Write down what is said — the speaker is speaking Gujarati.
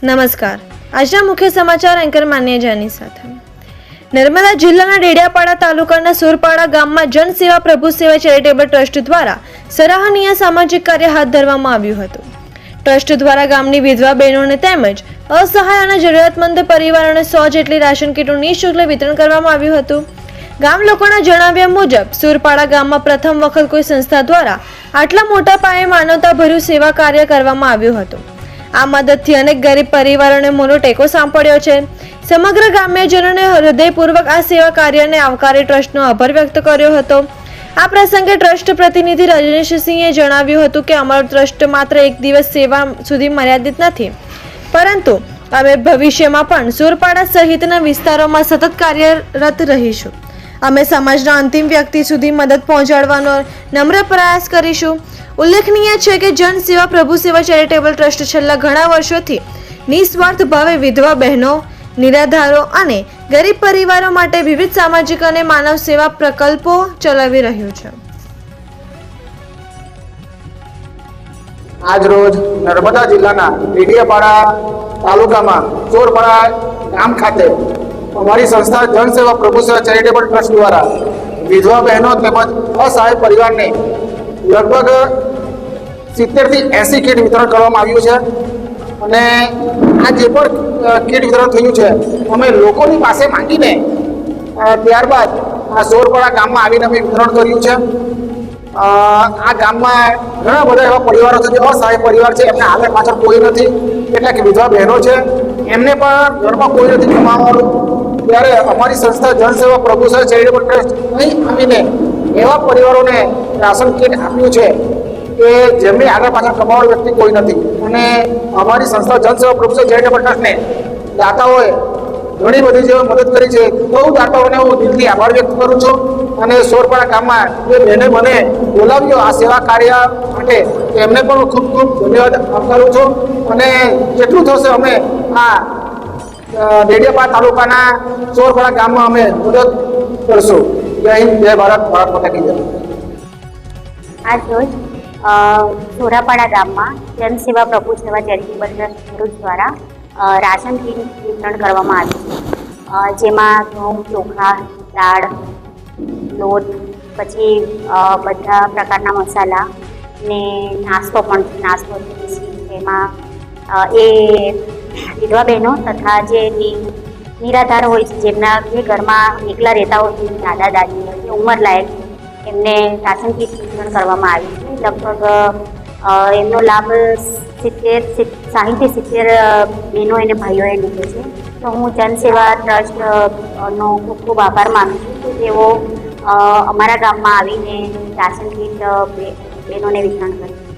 નમસ્કાર. આજના મુખ્ય સમાચાર એન્કર માન્યજાની સાથે. નર્મદા જિલ્લાના ડેડિયાપાડા તાલુકાના સુરપાડા ગામમાં જન સેવા પ્રભુ સેવા ચેરિટેબલ ટ્રસ્ટ દ્વારા સરાહનીય સામાજિક કાર્ય હાથ ધરવામાં આવ્યું હતું. ટ્રસ્ટ દ્વારા ગામની વિધવા બહેનોને તેમજ અસહાય અને જરૂરિયાતમંદ પરિવારોને 100 જેટલી રાશન કીટનું નિઃશુલ્ક વિતરણ કરવામાં આવ્યું હતું. ગામ લોકોના જણાવ્યા મુજબ સુરપાડા ગામમાં પ્રથમ વખત કોઈ સંસ્થા દ્વારા આટલા મોટા પાયે માનવતાભર્યું સેવા કાર્ય કરવામાં આવ્યું હતું. આ મદદથી અનેક ગરીબ પરિવારોને મોટો ટેકો સાંપડ્યો છે. સમગ્ર ગ્રામ્યજનોને હૃદયપૂર્વક આ સેવા કાર્યને આવકારી ટ્રસ્ટનો આભાર વ્યક્ત કર્યો હતો. આ પ્રસંગે ટ્રસ્ટ પ્રતિનિધિ રજનીશસિંહે જણાવ્યું હતું કે અમારું ટ્રસ્ટ માત્ર એક દિવસ સેવા સુધી મર્યાદિત નથી, પરંતુ અમે ભવિષ્યમાં પણ સુરપાડા સહિતના વિસ્તારોમાં સતત કાર્યરત રહીશું. અમે સમાજના અંતિમ વ્યક્તિ સુધી મદદ પહોંચાડવાનો નમ્ર પ્રયાસ કરીશું. ઉલ્લેખનીય છે કે જન સેવા પ્રભુ સેવા ચેરિટેબલ ટ્રસ્ટ છેલ્લા ઘણા વર્ષોથી નિસ્વાર્થ ભાવે વિધવા બહેનો, નિરાધારો અને ગરીબ પરિવારો માટે વિવિધ સામાજિક અને માનવ સેવા પ્રકલ્પો ચલાવી રહ્યું છે. આજ રોજ નર્મદા જિલ્લાના ડેડિયાપાડા તાલુકામાં ચોરપાડા ગામ ખાતે અમારી સંસ્થા જન સેવા પ્રભુ સેવા ચેરિટેબલ ટ્રસ્ટ દ્વારા વિધવા બહેનો તેમજ અસહાય પરિવારને લગભગ 70 થી 80 કીટ વિતરણ કરવામાં આવ્યું છે. અને આ જે પણ કીટ વિતરણ થયું છે અમે લોકોની પાસે માંગીને ત્યારબાદ આ સોરપાડા ગામમાં આવીને અમે વિતરણ કર્યું છે. આ ગામમાં ઘણા બધા એવા પરિવારો છે જે અસહાય પરિવાર છે, એમને આગળ પાછળ કોઈ નથી, કેટલાક વિધવા બહેનો છે, એમને પણ ઘરમાં કોઈ નથી કમાવાનું. ત્યારે અમારી સંસ્થા જન સેવા પ્રભુ સેવા ચેરિટેબલ ટ્રસ્ટ અહીં આવીને એવા પરિવારોને રાશન કીટ આપ્યું છે કે જેમની આગળ પાછળ કમાવાનો વ્યક્તિ કોઈ નથી. અને અમારી સંસ્થા જન સેવા પ્રભુ સેવા ચેરિટેબલ ટ્રસ્ટને દાતાઓએ ઘણી બધી જે મદદ કરી છે, બહુ દાતાઓને હું દિલથી આભાર વ્યક્ત કરું છું. અને સોરપાડા ગામમાં જે બહેને મને બોલાવ્યો આ સેવા કાર્ય માટે, એમને પણ હું ખૂબ ખૂબ ધન્યવાદ આપું છું. અને જેટલું થશે અમે આ ડેડિયાપાડા તાલુકાના સોરપાડા ગામમાં અમે મદદ કરશું. જય હિન્દ, જય ભારત, ભારત માતા કી જય. આજ રોજ સોરાપાડા ગામમાં જન સેવા પ્રભુ સેવા ચેરિટેબલ ટ્રસ્ટ ભરૂચ દ્વારા રાશન કીટ વિતરણ કરવામાં આવ્યું છે. જેમાં ઘઉં, ચોખા, દાળ, લોટ, પછી બધા પ્રકારના મસાલા ને નાસ્તો પણ છે. નાસ્તો એમાં એ વિધવા બહેનો તથા જે નિરાધાર હોય છે, જેમના જે ઘરમાં એકલા રહેતા હોય છે, દાદા દાદી હોય છે, ઉંમરલાયક, એમને રાશન કીટ વિતરણ કરવામાં આવ્યું છે. લગભગ એમનો લાભ 60-70 બહેનો અને ભાઈઓએ લીધો છે. તો હું જન સેવા ટ્રસ્ટનો ખૂબ ખૂબ આભાર માનું છું કે તેઓ અમારા ગામમાં આવીને રાશન કીટ બહેનોને વિતરણ કર્યું.